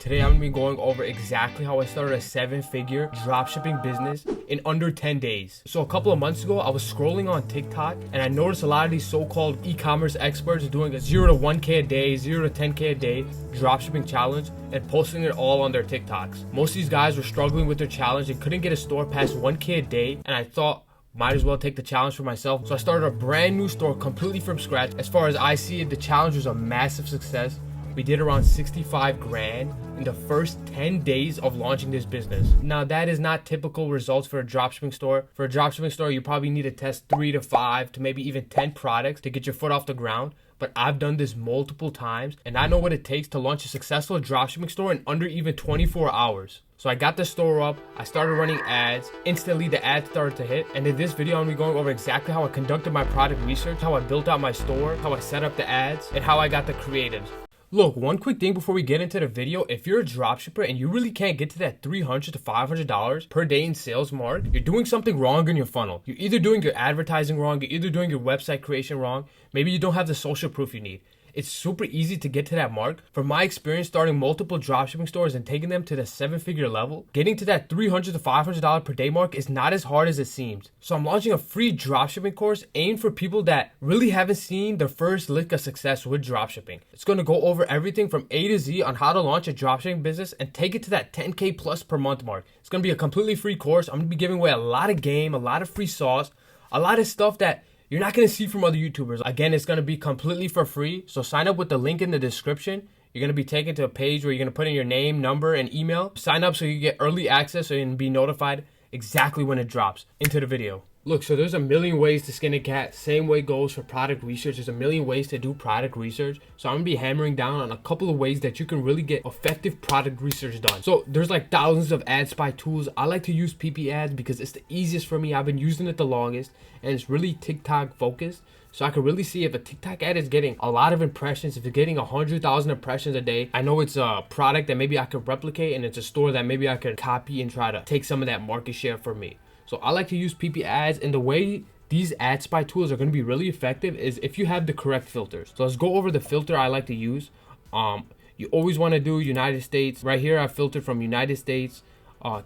Today I'm going to be going over exactly how I started a 7-figure dropshipping business in under 10 days. So a couple of months ago, I was scrolling on TikTok and I noticed a lot of these so-called e-commerce experts doing a 0 to 1K a day, 0 to 10K a day dropshipping challenge and posting it all on their TikToks. Most of these guys were struggling with their challenge and couldn't get a store past 1K a day, and I thought, might as well take the challenge for myself. So I started a brand new store completely from scratch. As far as I see it, the challenge was a massive success. We did around 65 grand in the first 10 days of launching this business. Now that is not typical results for a dropshipping store. For a dropshipping store, you probably need to test 3 to 5 to maybe even 10 products to get your foot off the ground. But I've done this multiple times and I know what it takes to launch a successful dropshipping store in under even 24 hours. So I got the store up, I started running ads, instantly the ads started to hit, and in this video I'm going to be going over exactly how I conducted my product research, how I built out my store, how I set up the ads, and how I got the creatives. Look, one quick thing before we get into the video, if you're a dropshipper and you really can't get to that $300 to $500 per day in sales mark, you're doing something wrong in your funnel. You're either doing your advertising wrong, you're either doing your website creation wrong, maybe you don't have the social proof you need. It's super easy to get to that mark. From my experience starting multiple dropshipping stores and taking them to the 7-figure level, getting to that $300 to $500 per day mark is not as hard as it seems. So I'm launching a free dropshipping course aimed for people that really haven't seen their first lick of success with dropshipping. It's going to go over everything from A to Z on how to launch a dropshipping business and take it to that 10K plus per month mark. It's going to be a completely free course. I'm going to be giving away a lot of game, a lot of free sauce, a lot of stuff that you're not going to see from other YouTubers. Again, it's going to be completely for free. So sign up with the link in the description. You're going to be taken to a page where you're going to put in your name, number, and email. Sign up so you get early access so you can be notified exactly when it drops. Into the video. Look, so there's a million ways to skin a cat. Same way goes for product research. There's a million ways to do product research. So I'm going to be hammering down on a couple of ways that you can really get effective product research done. So there's like thousands of ad spy tools. I like to use PP ads because it's the easiest for me. I've been using it the longest and it's really TikTok focused. So I can really see if a TikTok ad is getting a lot of impressions, if it's getting 100,000 impressions a day, I know it's a product that maybe I could replicate and it's a store that maybe I could copy and try to take some of that market share for me. So I like to use PP ads, and the way these ad spy tools are going to be really effective is if you have the correct filters. So let's go over the filter I like to use. You always want to do United States. Right here I filtered from United States,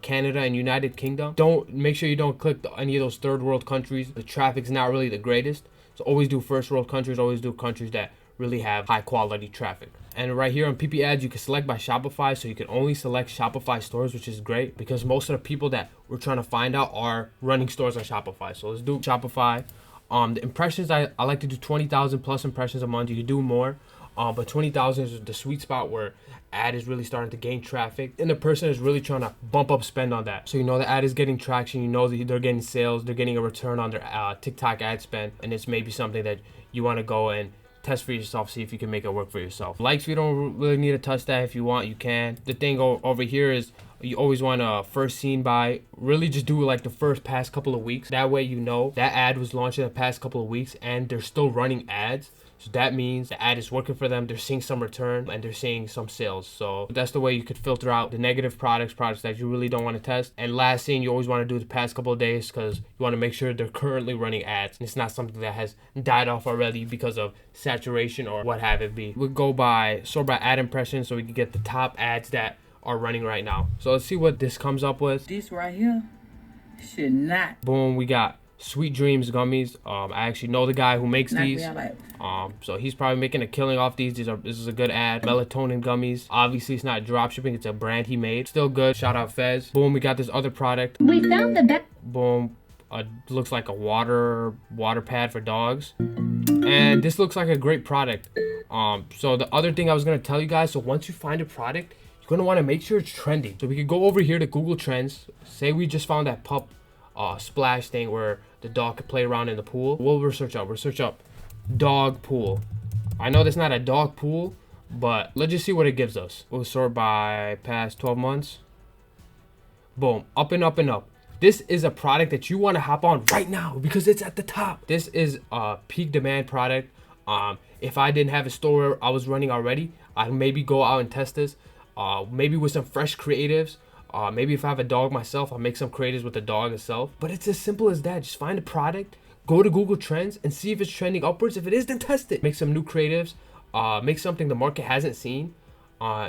Canada, and United Kingdom. Make sure you don't click any of those third world countries. The traffic's not really the greatest. So always do first world countries, always do countries that really have high quality traffic. And right here on PP ads, you can select by Shopify, so you can only select Shopify stores, which is great because most of the people that we're trying to find out are running stores on Shopify. So let's do Shopify. The impressions, I like to do 20,000 plus impressions a month. You can do more, but 20,000 is the sweet spot where ad is really starting to gain traffic and the person is really trying to bump up spend on that. So you know the ad is getting traction, you know they're getting sales, they're getting a return on their TikTok ad spend, and it's maybe something that you want to go and test for yourself, see if you can make it work for yourself. Likes, you don't really need to touch that. If you want, you can. The thing over here is you always want to first seen by, really just do like the first past couple of weeks. That way you know that ad was launched in the past couple of weeks and they're still running ads. So that means the ad is working for them, they're seeing some return, and they're seeing some sales. So that's the way you could filter out the negative products that you really don't want to test. And last thing, you always want to do the past couple of days because you want to make sure they're currently running ads. And it's not something that has died off already because of saturation or what have it be. We'll go by sort by ad impressions so we can get the top ads that are running right now. So let's see what this comes up with. This right here should not. Boom, we got Sweet Dreams gummies. I actually know the guy who makes these. So he's probably making a killing off these. This is a good ad. Melatonin gummies. Obviously, it's not drop shipping. It's a brand he made. Still good. Shout out Fez. Boom, we got this other product. We found the best. Boom. Looks like a water pad for dogs. And this looks like a great product. So the other thing I was gonna tell you guys. So once you find a product, you're gonna want to make sure it's trending. So we could go over here to Google Trends. Say we just found that pup splash thing where the dog could play around in the pool. We'll search up dog pool. I know that's not a dog pool, but let's just see what it gives us. We'll sort by past 12 months. Boom, up and up and up. This is a product that you want to hop on right now because it's at the top. This is a peak demand product. If I didn't have a store I was running already, I'd maybe go out and test this, maybe with some fresh creatives. Maybe if I have a dog myself, I'll make some creatives with the dog itself. But it's as simple as that. Just find a product, go to Google Trends, and see if it's trending upwards. If it is, then test it. Make some new creatives. Make something the market hasn't seen.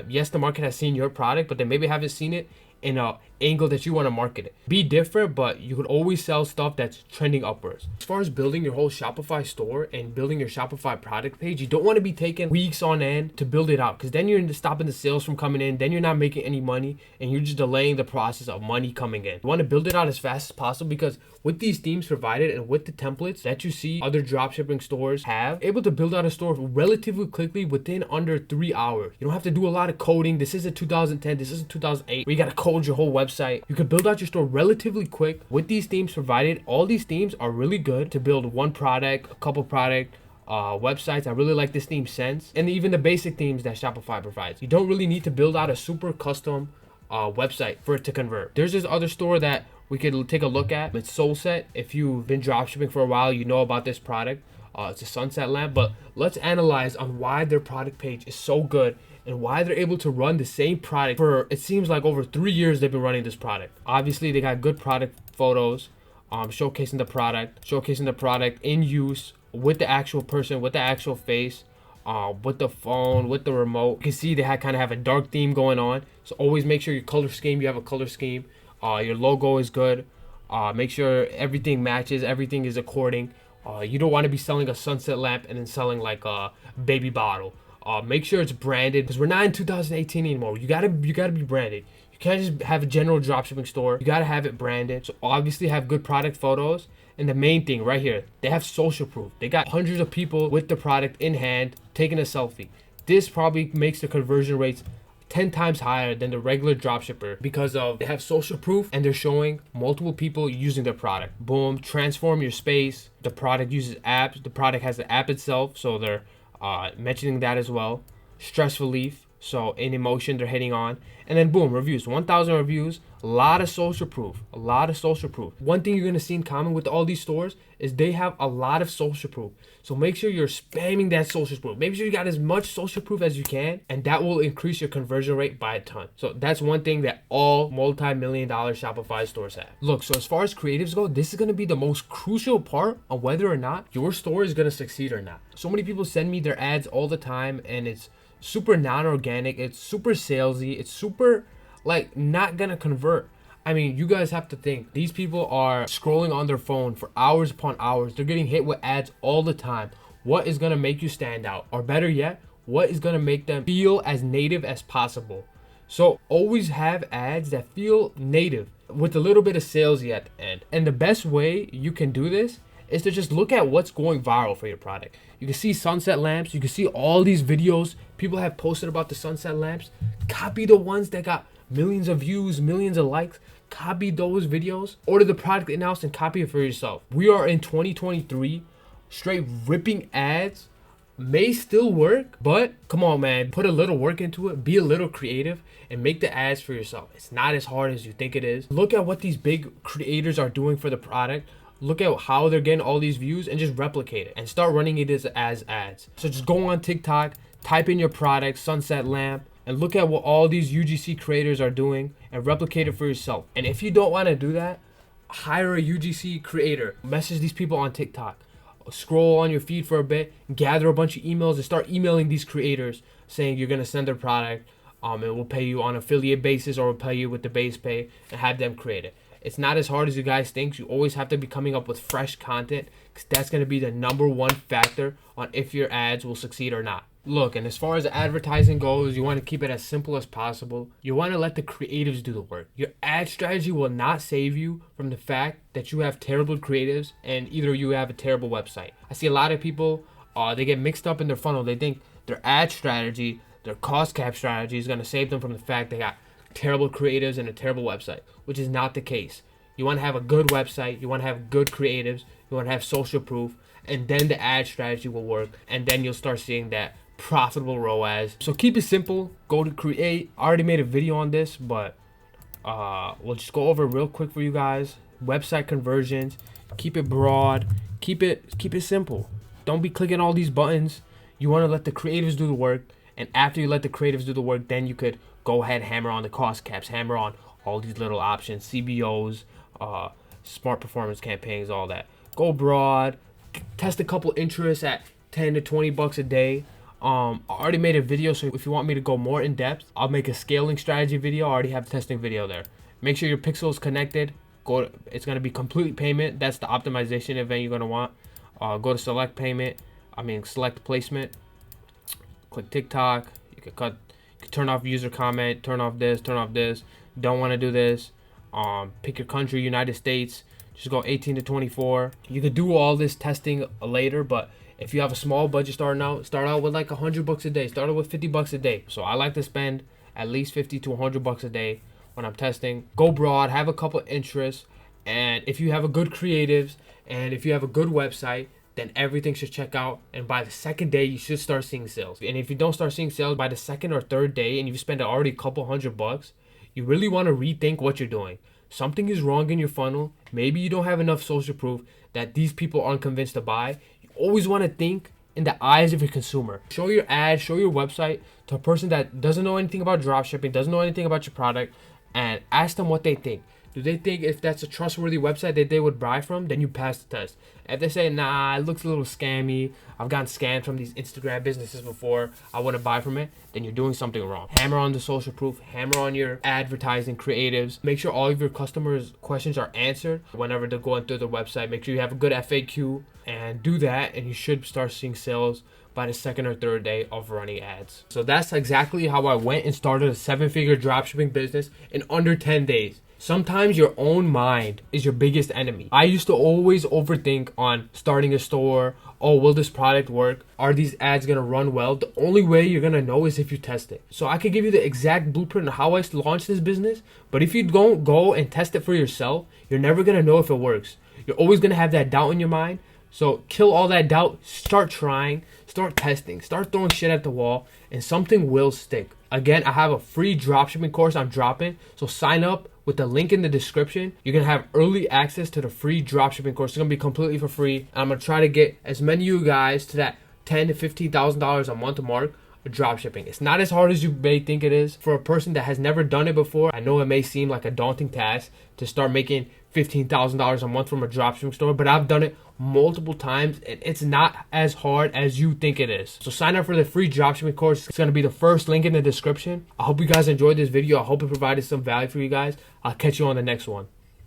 Yes, the market has seen your product, but they maybe haven't seen it in a angle that you want to market it. Be different, but you could always sell stuff that's trending upwards. As far as building your whole Shopify store and building your Shopify product page, you don't want to be taking weeks on end to build it out, because then you're stopping the sales from coming in, then you're not making any money, and you're just delaying the process of money coming in. You want to build it out as fast as possible, because with these themes provided and with the templates that you see other dropshipping stores have, able to build out a store relatively quickly within under 3 hours. You don't have to do a lot of coding. This isn't 2010, this isn't 2008 where you got to code your whole website. You can build out your store relatively quick with these themes provided. All these themes are really good to build one product, a couple product websites. I really like this theme Sense, and even the basic themes that Shopify provides. You don't really need to build out a super custom website for it to convert. There's this other store that we could take a look at. It's Soulset. If you've been dropshipping for a while, you know about this product. It's a sunset lamp, but let's analyze on why their product page is so good and why they're able to run the same product for, it seems like, over 3 years they've been running this product. Obviously, they got good product photos, showcasing the product in use with the actual person, with the actual face, with the phone, with the remote. You can see they kind of have a dark theme going on. So always make sure you have a color scheme. Your logo is good. Make sure everything matches, everything is according. You don't want to be selling a sunset lamp and then selling like a baby bottle. Make sure it's branded, because we're not in 2018 anymore. You gotta be branded. You can't just have a general dropshipping store. You gotta have it branded. So obviously have good product photos. And the main thing right here, they have social proof. They got hundreds of people with the product in hand taking a selfie. This probably makes the conversion rates 10 times higher than the regular dropshipper, because of they have social proof and they're showing multiple people using their product. Boom, transform your space. The product uses apps. The product has the app itself, so they're mentioning that as well. Stress relief, so in emotion they're hitting on. And then boom, reviews, 1,000 reviews, a lot of social proof. One thing you're gonna see in common with all these stores is they have a lot of social proof. So make sure you're spamming that social proof. Make sure you got as much social proof as you can, and that will increase your conversion rate by a ton. So that's one thing that all multi-million-dollar Shopify stores have. Look, so as far as creatives go, this is gonna be the most crucial part on whether or not your store is gonna succeed or not. So many people send me their ads all the time, and it's super non-organic, it's super salesy, it's super like not gonna convert. I mean, you guys have to think, these people are scrolling on their phone for hours upon hours. They're getting hit with ads all the time. What is gonna make you stand out? Or better yet, what is gonna make them feel as native as possible? So always have ads that feel native with a little bit of salesy at the end. And the best way you can do this is to just look at what's going viral for your product. You can see sunset lamps. You can see all these videos people have posted about the sunset lamps. Copy the ones that got millions of views, millions of likes. Copy those videos. Order the product in-house and copy it for yourself. We are in 2023. Straight ripping ads may still work, but come on, man. Put a little work into it. Be a little creative and make the ads for yourself. It's not as hard as you think it is. Look at what these big creators are doing for the product. Look at how they're getting all these views and just replicate it and start running it as ads. So just go on TikTok, type in your product, sunset lamp, and look at what all these UGC creators are doing and replicate it for yourself. And if you don't want to do that, hire a UGC creator. Message these people on TikTok. Scroll on your feed for a bit, gather a bunch of emails, and start emailing these creators saying you're going to send their product, and we'll pay you on affiliate basis, or we'll pay you with the base pay, and have them create it. It's not as hard as you guys think. You always have to be coming up with fresh content, because that's going to be the number one factor on if your ads will succeed or not. Look, and as far as advertising goes, you want to keep it as simple as possible. You want to let the creatives do the work. Your ad strategy will not save you from the fact that you have terrible creatives and either you have a terrible website. I see a lot of people, they get mixed up in their funnel. They think their ad strategy, their cost cap strategy is going to save them from the fact they got terrible creatives and a terrible website, which is not the case. You want to have a good website. You want to have good creatives. You want to have social proof, and then the ad strategy will work, and then you'll start seeing that profitable ROAS. So keep it simple. Go to create. I already made a video on this, but we'll just go over it real quick for you guys. Website conversions. Keep it broad. Keep it simple. Don't be clicking all these buttons. You want to let the creatives do the work, and after you let the creatives do the work, then you could go ahead, hammer on the cost caps, hammer on all these little options, CBOs, smart performance campaigns, all that. Go broad. Test a couple interests at $10 to $20 a day. I already made a video, so if you want me to go more in depth, I'll make a scaling strategy video. I already have a testing video there. Make sure your pixel is connected. It's gonna be complete payment. That's the optimization event you're gonna want. Go to select payment. Select placement. Click TikTok. You can turn off user comment. Turn off this. Turn off this. Don't want to do this. Pick your country, United States. Just go 18 to 24. You could do all this testing later, but if you have a small budget starting out, start out with like $100 a day. Start out with $50 a day. So I like to spend at least 50 to $100 a day when I'm testing. Go broad, have a couple interests, and if you have a good creatives and if you have a good website, then everything should check out, and by the second day you should start seeing sales. And if you don't start seeing sales by the second or third day and you spend already a couple $100, you really want to rethink what you're doing. Something is wrong in your funnel. Maybe you don't have enough social proof that these people aren't convinced to buy. You always want to think in the eyes of your consumer. Show your ad, show your website to a person that doesn't know anything about dropshipping, doesn't know anything about your product, and ask them what they think. Do they think if that's a trustworthy website that they would buy from, then you pass the test. If they say, nah, it looks a little scammy, I've gotten scammed from these Instagram businesses before, I wouldn't buy from it, then you're doing something wrong. Hammer on the social proof, hammer on your advertising creatives. Make sure all of your customers' questions are answered whenever they're going through the website. Make sure you have a good FAQ, and do that, and you should start seeing sales by the second or third day of running ads. So that's exactly how I went and started a 7-figure dropshipping business in under 10 days. Sometimes your own mind is your biggest enemy. I used to always overthink on starting a store. Oh, will this product work? Are these ads gonna run well? The only way you're gonna know is if you test it. So I could give you the exact blueprint on how I launched this business, but if you don't go and test it for yourself, you're never gonna know if it works. You're always gonna have that doubt in your mind. So kill all that doubt, start trying, start testing, start throwing shit at the wall, and something will stick. Again, I have a free dropshipping course I'm dropping, so sign up with the link in the description. You're gonna have early access to the free dropshipping course. It's gonna be completely for free, and I'm gonna try to get as many of you guys to that $10,000 to $15,000 a month mark of dropshipping. It's not as hard as you may think it is. For a person that has never done it before, I know it may seem like a daunting task to start making $15,000 a month from a dropshipping store, but I've done it multiple times and it's not as hard as you think it is. So sign up for the free dropshipping course. It's going to be the first link in the description. I hope you guys enjoyed this video. I hope it provided some value for you guys. I'll catch you on the next one.